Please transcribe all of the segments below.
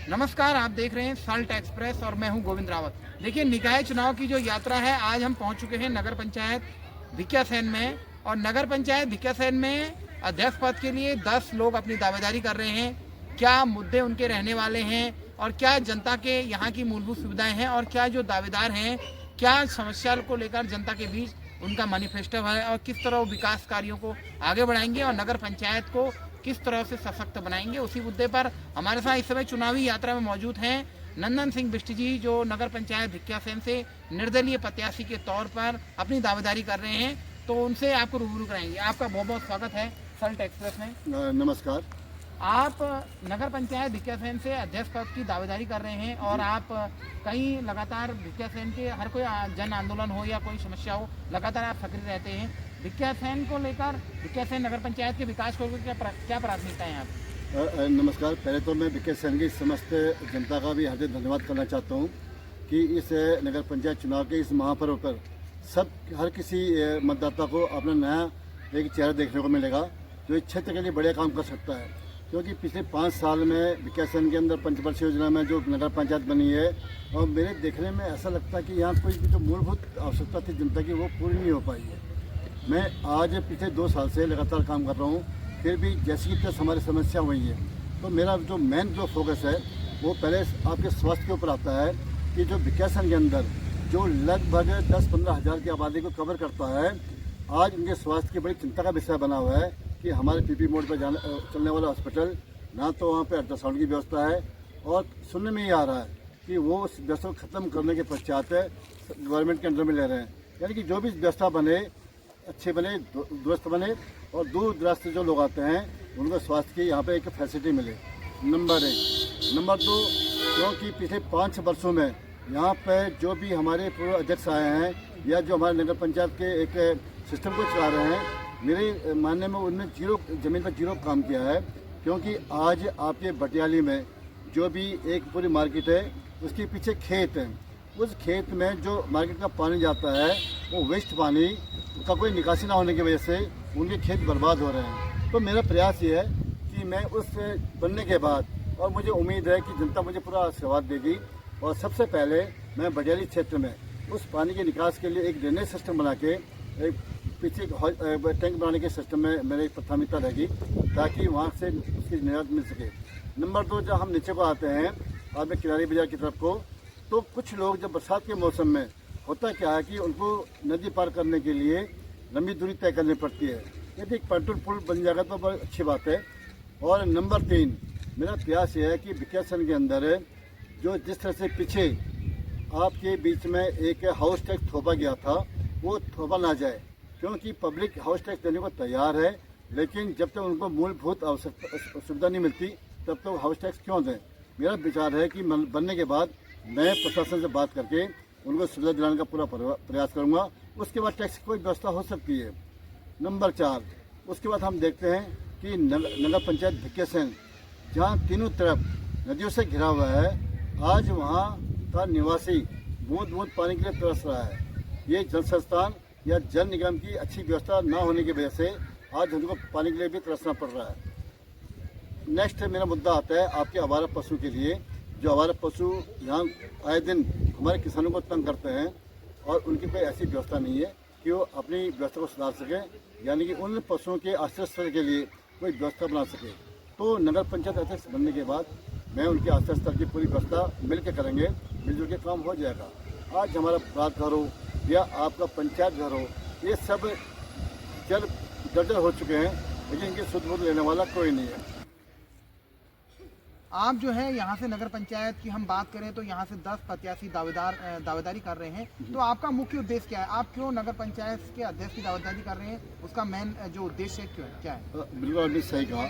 नमस्कार, आप देख रहे हैं सल्ट एक्सप्रेस और मैं हूं गोविंद रावत। देखिए, निकाय चुनाव की जो यात्रा है, आज हम पहुंच चुके हैं नगर पंचायत भिकियासैन में। और नगर पंचायत भिकियासैन में अध्यक्ष पद के लिए 10 लोग अपनी दावेदारी कर रहे हैं। क्या मुद्दे उनके रहने वाले हैं और क्या जनता के यहाँ की मूलभूत सुविधाएं हैं और क्या जो दावेदार हैं, क्या समस्या को लेकर जनता के बीच उनका मैनिफेस्टो है और किस तरह वो विकास कार्यों को आगे बढ़ाएंगे और नगर पंचायत को किस तरह से सशक्त बनाएंगे, उसी मुद्दे पर हमारे साथ इस समय चुनावी यात्रा में मौजूद हैं नंदन सिंह बिष्ट जी, जो नगर पंचायत भिकियासैन से निर्दलीय प्रत्याशी के तौर पर अपनी दावेदारी कर रहे हैं। तो उनसे आपको रूबरू कराएंगे। आपका बहुत बहुत स्वागत है सल्ट एक्सप्रेस में। नमस्कार। आप नगर पंचायत भिकियासैन से अध्यक्ष पद की दावेदारी कर रहे हैं और आप कहीं लगातार भिकियासैन के हर कोई जन आंदोलन हो या कोई समस्या हो, लगातार आप सक्रिय रहते हैं। भिकियासैन को लेकर, भिकियासैन नगर पंचायत के विकास को लेकर क्या प्राथमिकताएं हैं आप? नमस्कार। पहले तो मैं भिकियासैन की समस्त जनता का भी हार्दिक धन्यवाद करना चाहता हूं कि इस नगर पंचायत चुनाव के इस महापर्व पर हर किसी मतदाता को अपना नया एक चेहरा देखने को मिलेगा जो इस क्षेत्र के लिए बड़े काम कर सकता है। क्योंकि पिछले 5 साल में भिकियासैन के अंदर पंचवर्षीय योजना में जो नगर पंचायत बनी है, और मेरे देखने में ऐसा लगता है कि यहाँ कोई भी जो मूलभूत आवश्यकता थी जनता की, वो पूरी नहीं हो पाई है। मैं आज पिछले 2 साल से लगातार काम कर रहा हूँ, फिर भी जैसी कि हमारी समस्या हुई है, तो मेरा जो मेन जो फोकस है वो पहले आपके स्वास्थ्य के ऊपर आता है कि जो भिकियासैन के अंदर जो लगभग 10-15 हज़ार की आबादी को कवर करता है, आज उनके स्वास्थ्य की बड़ी चिंता का विषय बना हुआ है कि हमारे पीपी मोड पर चलने वाला हॉस्पिटल, ना तो वहाँ पे अल्ट्रासाउंड की व्यवस्था है, और सुनने में ही आ रहा है कि वो उस व्यवस्था को ख़त्म करने के पश्चात गवर्नमेंट के अंडर में ले रहे हैं। यानी कि जो भी व्यवस्था बने, अच्छे बने, दुरुस्त बने, और दूर दराज से जो लोग आते हैं उनको स्वास्थ्य की यहाँ पे एक फैसिलिटी मिले, नंबर 1। नंबर 2, क्योंकि पिछले 5 वर्षों में यहाँ पे जो भी हमारे पूर्व अध्यक्ष आए हैं या जो हमारे नगर पंचायत के एक सिस्टम को चला रहे हैं, मेरे मानने में उनने ज़मीन पर जीरो काम किया है। क्योंकि आज आपके बटियाली में जो भी एक पूरी मार्केट है, उसके पीछे खेत है, उस खेत में जो मार्केट का पानी जाता है, वो वेस्ट पानी का कोई निकासी ना होने की वजह से उनके खेत बर्बाद हो रहे हैं। तो मेरा प्रयास ये है कि मैं उस बनने के बाद, और मुझे उम्मीद है कि जनता मुझे पूरा आशीर्वाद देगी, और सबसे पहले मैं बटियाली क्षेत्र में उस पानी के निकास के लिए एक ड्रेनेज सिस्टम बना के एक पीछे टैंक बनाने के सिस्टम में मेरी प्राथमिकता रहेगी, ताकि वहाँ से उसकी निजात मिल सके। नंबर 2, जब हम नीचे को आते हैं और किनारी बाजार की तरफ को, तो कुछ लोग जब बरसात के मौसम में होता क्या है कि उनको नदी पार करने के लिए लंबी दूरी तय करनी पड़ती है। यदि एक पंटूर पुल बन जाएगा तो बहुत अच्छी बात है। और नंबर 3, मेरा प्रयास ये है कि भिकियासैन के अंदर जो जिस तरह से पीछे आपके बीच में एक हाउस टैक्स थोपा गया था, वो थोपा ना जाए। क्योंकि पब्लिक हाउस टैक्स देने को तैयार है, लेकिन जब तक उनको मूलभूत आवश्यकता सुविधा नहीं मिलती तब तक हाउस टैक्स क्यों दें। मेरा विचार है कि बनने के बाद मैं प्रशासन से बात करके उनको सुविधा दिलाने का पूरा प्रयास करूंगा। उसके बाद टैक्स की कोई व्यवस्था हो सकती है। नंबर 4, उसके बाद हम देखते हैं कि नगर पंचायत भिकियासैन जहाँ तीनों तरफ नदियों से घिरा हुआ है, आज वहाँ का निवासी बूंद बूंद पानी के लिए तरस रहा है। ये जल संस्थान या जल निगम की अच्छी व्यवस्था ना होने की वजह से आज उनको पानी के लिए भी तरसना पड़ रहा है। नेक्स्ट मेरा मुद्दा आता है आपके आवारा पशु के लिए। जो आवारा पशु यहाँ आए दिन हमारे किसानों को तंग करते हैं, और उनकी कोई ऐसी व्यवस्था नहीं है कि वो अपनी व्यवस्था को सुधार सकें, यानी कि उन पशुओं के आश्रय स्थल के लिए कोई व्यवस्था बना सके। तो नगर पंचायत अध्यक्ष बनने के बाद मैं उनके आश्रय स्थल की पूरी व्यवस्था मिल के करेंगे, मिलजुल के काम हो जाएगा। आज हमारा रात घर हो या आपका पंचायत घर हो, ये सब जर्जर हो चुके हैं, लेकिन इनकी सुध बुध लेने वाला कोई नहीं है। आप जो है यहाँ से नगर पंचायत की हम बात करें तो यहाँ से 10 प्रत्याशी दावेदारी कर रहे हैं, तो आपका मुख्य उद्देश्य क्या है? आप क्यों नगर पंचायत के अध्यक्ष की दावेदारी कर रहे हैं? उसका मेन जो उद्देश्य क्या है? बिल्कुल आपने सही कहा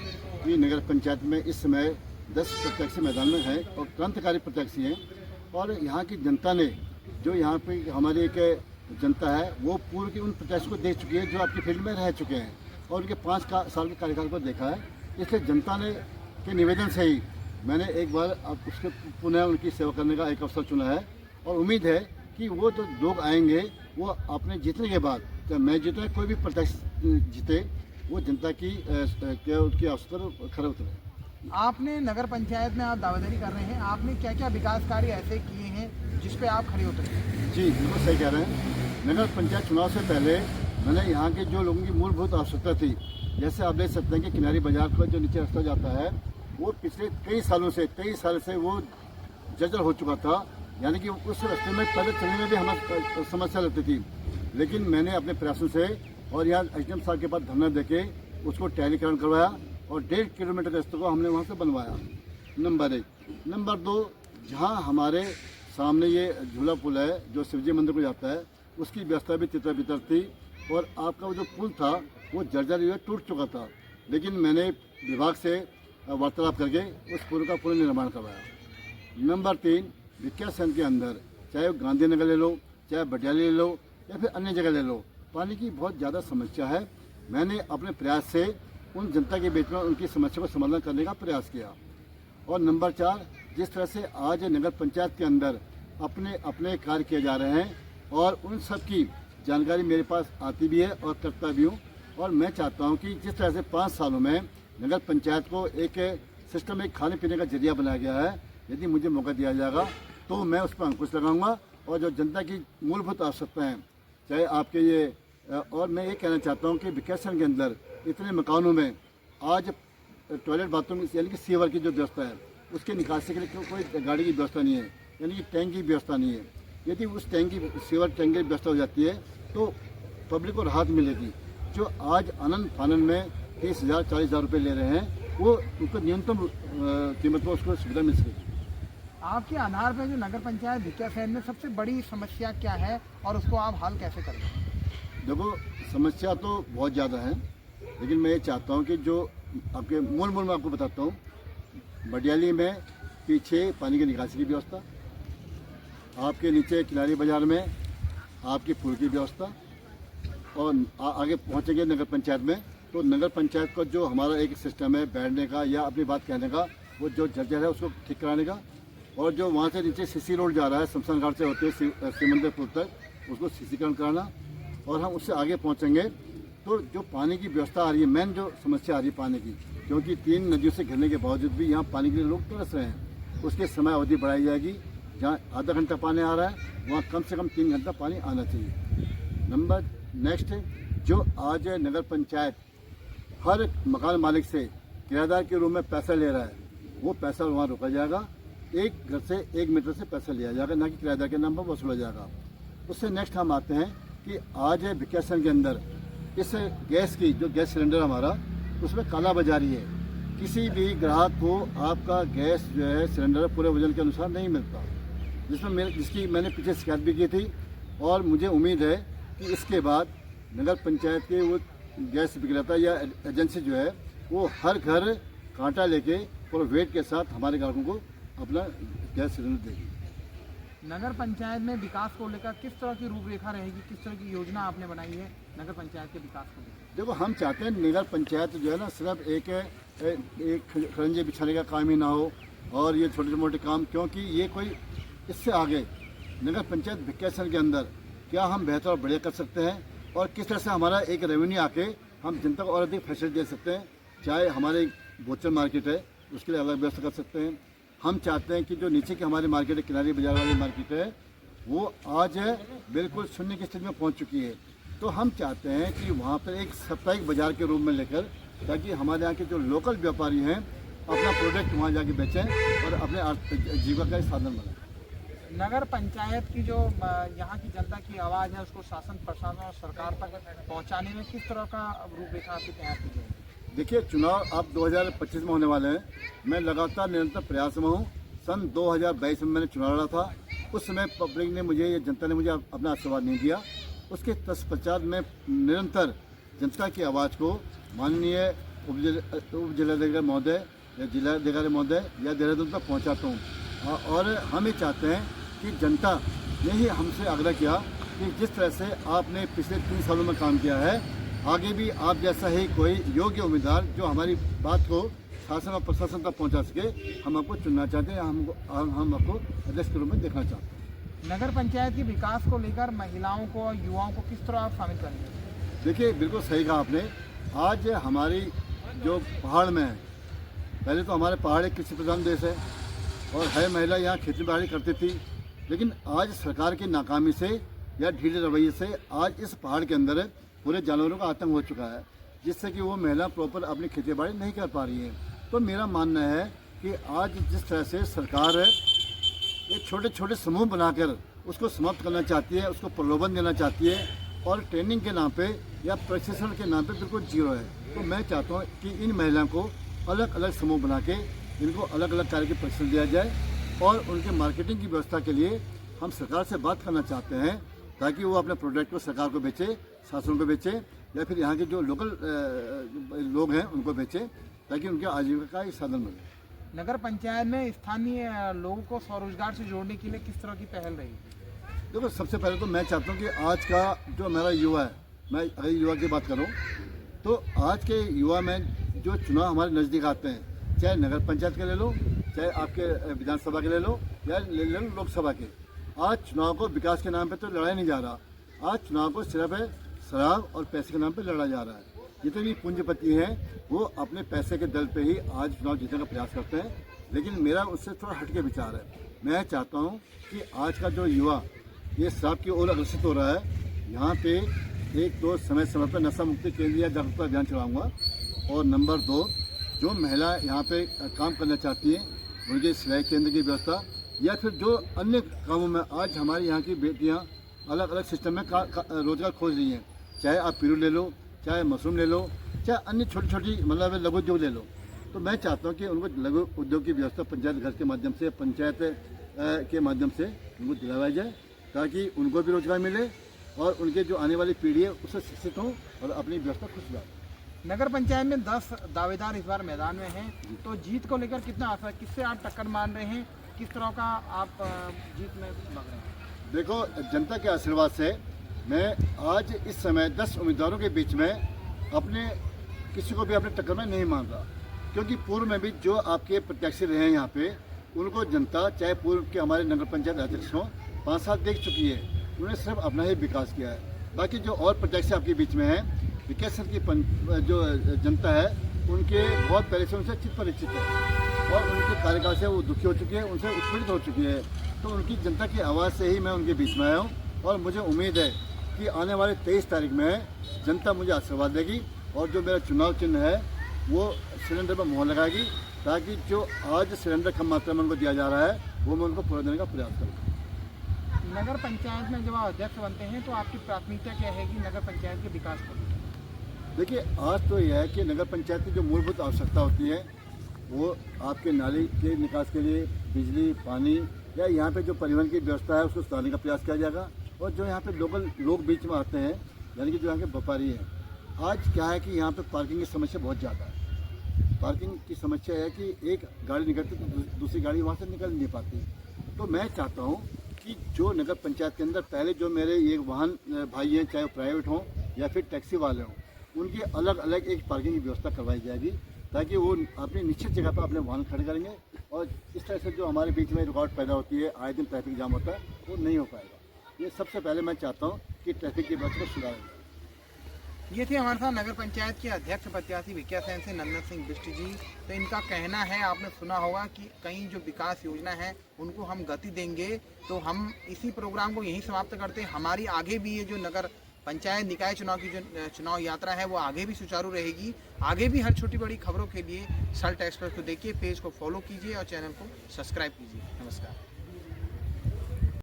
कि नगर पंचायत में इस समय 10 प्रत्याशी मैदान में हैं और क्रांतिकारी प्रत्याशी हैं। और यहाँ की जनता ने, जो यहाँ पे हमारी एक जनता है, वो पूर्व की उन प्रत्याशी को देख चुकी है जो आपकी फील्ड में रह चुके हैं और उनके 5 साल के कार्यकाल को देखा है। इसलिए जनता ने के निवेदन से ही मैंने एक बार उसके पुनः उनकी सेवा करने का एक अवसर चुना है, और उम्मीद है कि वो जो लोग आएंगे वो अपने जीतने के बाद, चाहे मैं जीते कोई भी प्रत्याशी जीते, वो जनता की उसकी आवश्यकता खरे उतरे। आपने नगर पंचायत में आप दावेदारी कर रहे हैं, आपने क्या क्या विकास कार्य ऐसे किए हैं जिस पे आप खड़े उतरे हैं? जी बिल्कुल सही कह रहे हैं। नगर पंचायत चुनाव से पहले मैंने यहाँ के जो लोगों की मूलभूत आवश्यकता थी, जैसे आप देख सकते हैं कि किनारी बाजार का जो नीचे रास्ता जाता है वो पिछले कई साल से वो जर्जर हो चुका था, यानी कि उस रास्ते में पहले चलने में भी हमें समस्या लगती थी। लेकिन मैंने अपने प्रयासों से और यहाँ एचडीएम साहब के पास धरना देके उसको टैलीकरण करवाया और 1.5 किलोमीटर रास्ते को हमने वहाँ से बनवाया। नंबर 1। नंबर 2, जहाँ हमारे सामने ये झूला पुल है जो शिवजी मंदिर को जाता है, उसकी व्यवस्था भी तितर बितर थी और आपका वो जो पुल था वो जर्जर हुआ टूट चुका था। लेकिन मैंने विभाग से वार्तालाप करके उस पुल का पुनर्निर्माण करवाया। नंबर 3, विज्ञान संघ के अंदर चाहे गांधीनगर ले लो, चाहे बटियाली ले लो या फिर अन्य जगह ले लो, पानी की बहुत ज़्यादा समस्या है। मैंने अपने प्रयास से उन जनता के बीच में उनकी समस्या को समाधान करने का प्रयास किया। और नंबर 4, जिस तरह से आज नगर पंचायत के अंदर अपने अपने कार्य किए जा रहे हैं और उन सब की जानकारी मेरे पास आती भी है और करता भी हूँ। और मैं चाहता हूँ कि जिस तरह से 5 सालों में नगर पंचायत को एक सिस्टम, एक खाने पीने का जरिया बनाया गया है, यदि मुझे मौका दिया जाएगा तो मैं उस पर अंकुश लगाऊंगा और जो जनता की मूलभूत आवश्यकताएं हैं, चाहे आपके ये, और मैं ये कहना चाहता हूँ कि विकासन के अंदर इतने मकानों में आज टॉयलेट बाथरूम यानी कि सीवर की जो व्यवस्था है उसके निकासी के लिए कोई गाड़ी की व्यवस्था नहीं है, यानी कि टैंक की व्यवस्था नहीं है। यदि उस टैंक की सीवर टैंक की व्यवस्था हो जाती है तो पब्लिक को राहत मिलेगी। जो आज आनंद फानन में 30,000 40,000 रुपये ले रहे हैं वो उनको न्यूनतम कीमत पर उसको सुविधा मिल सकेगी। आपके आधार पर जो नगर पंचायत भिकियासैन में सबसे बड़ी समस्या क्या है और उसको आप हल कैसे करेंगे? देखो, समस्या तो बहुत ज़्यादा है, लेकिन मैं ये चाहता हूँ कि जो आपके मूल मैं आपको बताता हूँ। बडियाली में पीछे पानी की निकासी की व्यवस्था, आपके नीचे किनारी बाजार में आपकी पुल की व्यवस्था, और आगे पहुँचेंगे नगर पंचायत में तो नगर पंचायत का जो हमारा एक सिस्टम है बैठने का या अपनी बात कहने का, वो जो जर्जर है उसको ठीक कराने का, और जो वहाँ से नीचे सीसी रोड जा रहा है शमशान घाट से होते हुए सिमंदरपुर तक, उसको सीसीकरण कराना। और हम उससे आगे पहुँचेंगे तो जो पानी की व्यवस्था आ रही है, मेन जो समस्या आ रही है पानी की, क्योंकि 3 नदियों से घिरने के बावजूद भी यहाँ पानी के लिए लोग तरस रहे हैं, उसकी समय अवधि बढ़ाई जाएगी। जहाँ आधा घंटा पानी आ रहा है वहाँ कम से कम 3 घंटा पानी आना चाहिए। नेक्स्ट, जो आज नगर पंचायत हर मकान मालिक से किराएदार के रूप में पैसा ले रहा है, वो पैसा वहाँ रोका जाएगा। एक घर से 1 मीटर से पैसा लिया जाएगा, ना कि किराएदार के नाम पर वसूला जाएगा। उससे नेक्स्ट हम आते हैं कि आज भिकियासैन के अंदर इस गैस की जो गैस सिलेंडर हमारा, उसमें काला बाजारी है। किसी भी ग्राहक को आपका गैस जो है सिलेंडर पूरे वजन के अनुसार नहीं मिलता, जिसकी मैंने पीछे शिकायत भी की थी। और मुझे उम्मीद है कि इसके बाद नगर पंचायत के वो गैस विक्रेता या एजेंसी जो है वो हर घर कांटा लेके और वेट के साथ हमारे ग्राहकों को अपना गैस सिलेंडर देगी। नगर पंचायत में विकास को लेकर किस तरह की रूपरेखा रहेगी, किस तरह की योजना आपने बनाई है नगर पंचायत के विकास को लेकर? देखो, हम चाहते हैं नगर पंचायत जो है ना सिर्फ एक खरंजे बिछाने का काम ही ना हो और ये छोटे मोटे काम, क्योंकि ये कोई इससे आगे नगर पंचायत भिकियासैन के अंदर क्या हम बेहतर और बढ़िया कर सकते हैं और किस तरह से हमारा एक रेवेन्यू आके हम जनता को और अधिक फैसिलिटी दे सकते हैं। चाहे हमारे बोचर मार्केट है उसके लिए अलग व्यवस्था कर सकते हैं। हम चाहते हैं कि जो नीचे की हमारी मार्केट है, किनारी बाजार वाली मार्केट है, वो आज बिल्कुल शून्य की स्थिति में पहुंच चुकी है। तो हम चाहते हैं कि वहाँ पर एक साप्ताहिक बाजार के रूप में लेकर, ताकि हमारे यहाँ के जो लोकल व्यापारी हैं अपना प्रोडक्ट वहाँ जाके बेचें और अपने जीविका का साधन बनाएं। नगर पंचायत की जो यहाँ की जनता की आवाज़ है उसको शासन प्रशासन और सरकार तक पहुँचाने में किस तरह का रूपरेखा आपकी तैयार की जाएगी? देखिए, चुनाव अब 2025 में होने वाले हैं। मैं लगातार निरंतर प्रयास में हूँ। सन 2022 में मैंने चुनाव लड़ा था, उस समय पब्लिक ने मुझे, ये जनता ने मुझे अपना आशीर्वाद नहीं दिया। उसके तत्पश्चात मैं निरंतर जनता की आवाज़ को माननीय उप जिलाधिकारी महोदय या जिलाधिकारी महोदय या देहरादून तक पहुँचाता हूँ। और हम ये चाहते हैं कि जनता ने ही हमसे आग्रह किया कि जिस तरह से आपने पिछले 3 सालों में काम किया है, आगे भी आप जैसा ही कोई योग्य उम्मीदवार जो हमारी बात को शासन और प्रशासन तक पहुंचा सके, हम आपको चुनना चाहते हैं। हम आपको अध्यक्ष के रूप में देखना चाहते हैं। नगर पंचायत के विकास को लेकर महिलाओं को और युवाओं को किस तरह आप शामिल करेंगे? देखिए, बिल्कुल सही कहा आपने। आज हमारी जो पहाड़ में है, पहले तो हमारे पहाड़ एक कृषि प्रधान देश है और हर महिला यहाँ खेती बाड़ी करती थी, लेकिन आज सरकार की नाकामी से या ढीले रवैये से आज इस पहाड़ के अंदर पूरे जानवरों का आतंक हो चुका है, जिससे कि वो महिला प्रॉपर अपनी खेती बाड़ी नहीं कर पा रही है। तो मेरा मानना है कि आज जिस तरह से सरकार एक छोटे छोटे समूह बनाकर उसको समाप्त करना चाहती है, उसको प्रलोभन देना चाहती है और ट्रेनिंग के नाम पे या प्रशिक्षण के नाम पे बिल्कुल जीरो है। तो मैं चाहता हूँ कि इन महिलाओं को अलग अलग समूह बना के इनको अलग अलग कार्य के प्रशिक्षण दिया जाए और उनके मार्केटिंग की व्यवस्था के लिए हम सरकार से बात करना चाहते हैं, ताकि वो अपने प्रोडक्ट को सरकार को बेचे, शासन को बेचे या फिर यहाँ के जो लोकल लोग हैं उनको बेचे, ताकि उनके आजीविका का एक साधन बने। नगर पंचायत में स्थानीय लोगों को स्वरोजगार से जोड़ने के लिए किस तरह की पहल रही? देखो, सबसे पहले तो मैं चाहता हूँ कि आज का जो हमारा युवा है, मैं अगर युवा की बात करूँ तो आज के युवा में जो चुनाव हमारे नज़दीक आते हैं, चाहे नगर पंचायत के ले लो, चाहे आपके विधानसभा के ले लो या ले लो लोकसभा के, आज चुनाव को विकास के नाम पे तो लड़ाया नहीं जा रहा। आज चुनाव को सिर्फ शराब और पैसे के नाम पे लड़ा जा रहा है। जितने भी पूंजीपति हैं वो अपने पैसे के दल पे ही आज चुनाव जीतने का प्रयास करते हैं, लेकिन मेरा उससे थोड़ा हटके विचार है। मैं चाहता हूँ कि आज का जो युवा ये शराब की ओर अग्रसित हो रहा है, यहाँ पे एक तो समय समय पर नशा मुक्ति केंद्र या जागरूकता अभियान चलाऊँगा और नंबर 2, जो महिला यहाँ पे काम करना चाहती हैं उनके सिलाई केंद्र की व्यवस्था या फिर जो अन्य कामों में आज हमारी यहाँ की बेटियाँ अलग अलग सिस्टम में रोजगार खोज रही हैं, चाहे आप पीरू ले लो, चाहे मशरूम ले लो, चाहे अन्य छोटी छोटी मतलब लघु उद्योग ले लो। तो मैं चाहता हूँ कि उनको लघु उद्योग की व्यवस्था पंचायत घर के माध्यम से, पंचायत के माध्यम से उनको दिलवाई जाए, ताकि उनको भी रोजगार मिले और उनके जो आने वाली पीढ़ी है उससे शिक्षित हों और अपनी व्यवस्था खुश रहे। नगर पंचायत में 10 दावेदार इस बार मैदान में हैं, तो जीत को लेकर कितना आशा है? किससे आप टक्कर मान रहे हैं? किस तरह का आप जीत में लग रहे हैं? देखो, जनता के आशीर्वाद से मैं आज इस समय 10 उम्मीदवारों के बीच में अपने किसी को भी अपने टक्कर में नहीं मान रहा, क्योंकि पूर्व में भी जो आपके प्रत्याशी रहे हैं यहाँ पे उनको जनता, चाहे पूर्व के हमारे नगर पंचायत अध्यक्ष हों, 5 साल देख चुकी है। उन्होंने सिर्फ अपना ही विकास किया है। बाकी जो और प्रत्याशी आपके बीच में हैं, विकास की जो जनता है उनके बहुत पहले से उनसे चित परिचित है और उनके कार्यकाल से वो दुखी हो चुकी है, उनसे उत्पीड़ित हो चुकी है। तो उनकी जनता की आवाज़ से ही मैं उनके बीच में आया हूँ और मुझे उम्मीद है कि आने वाले 23 तारीख में जनता मुझे आशीर्वाद देगी और जो मेरा चुनाव चिन्ह है वो सिलेंडर पर मोहर लगाएगी, ताकि जो आज सिलेंडर कम मात्रा में उनको दिया जा रहा है वो मैं उनको पूरा देने का प्रयास करूँगा। नगर पंचायत में जब आप अध्यक्ष बनते हैं तो आपकी प्राथमिकता क्या है कि नगर पंचायत के विकास को? देखिए, आज तो यह है कि नगर पंचायत की जो मूलभूत आवश्यकता होती है वो आपके नाली के निकास के लिए बिजली, पानी या यहाँ पे जो परिवहन की व्यवस्था है उसको सुधारने का प्रयास किया जाएगा। और जो यहाँ पे लोकल लोग बीच में आते हैं, यानी कि जो यहाँ के व्यापारी हैं, आज क्या है कि यहाँ पे पार्किंग की समस्या बहुत ज़्यादा है। पार्किंग की समस्या है कि एक गाड़ी निकलती तो दूसरी गाड़ी वहाँ से निकल नहीं पाती। तो मैं चाहता हूँ कि जो नगर पंचायत के अंदर पहले जो मेरे ये वाहन भाई हैं, चाहे प्राइवेट हों या फिर टैक्सी वाले हों, उनकी अलग अलग एक पार्किंग की व्यवस्था करवाई जाएगी, ताकि वो अपनी निश्चित जगह पर अपने वाहन खड़े करेंगे और इस तरह से जो हमारे बीच में रुकावट पैदा होती है, आए दिन ट्रैफिक जाम होता है, वो नहीं हो पाएगा। ये सबसे पहले मैं चाहता हूँ कि ट्रैफिक की व्यवस्था को सुधारा जाए। ये थे हमारे साथ नगर पंचायत के अध्यक्ष प्रत्याशी भिकिया सैन से नंदन सिंह बिष्ट जी। तो इनका कहना है, आपने सुना होगा कि कई जो विकास योजना है उनको हम गति देंगे। तो हम इसी प्रोग्राम को यहीं समाप्त करते हैं। हमारी आगे भी ये जो नगर पंचायत निकाय चुनाव की जो चुनाव यात्रा है वो आगे भी सुचारू रहेगी। आगे भी हर छोटी बड़ी खबरों के लिए सल्ट एक्सप्रेस को देखिए, पेज को फॉलो कीजिए और चैनल को सब्सक्राइब कीजिए। नमस्कार।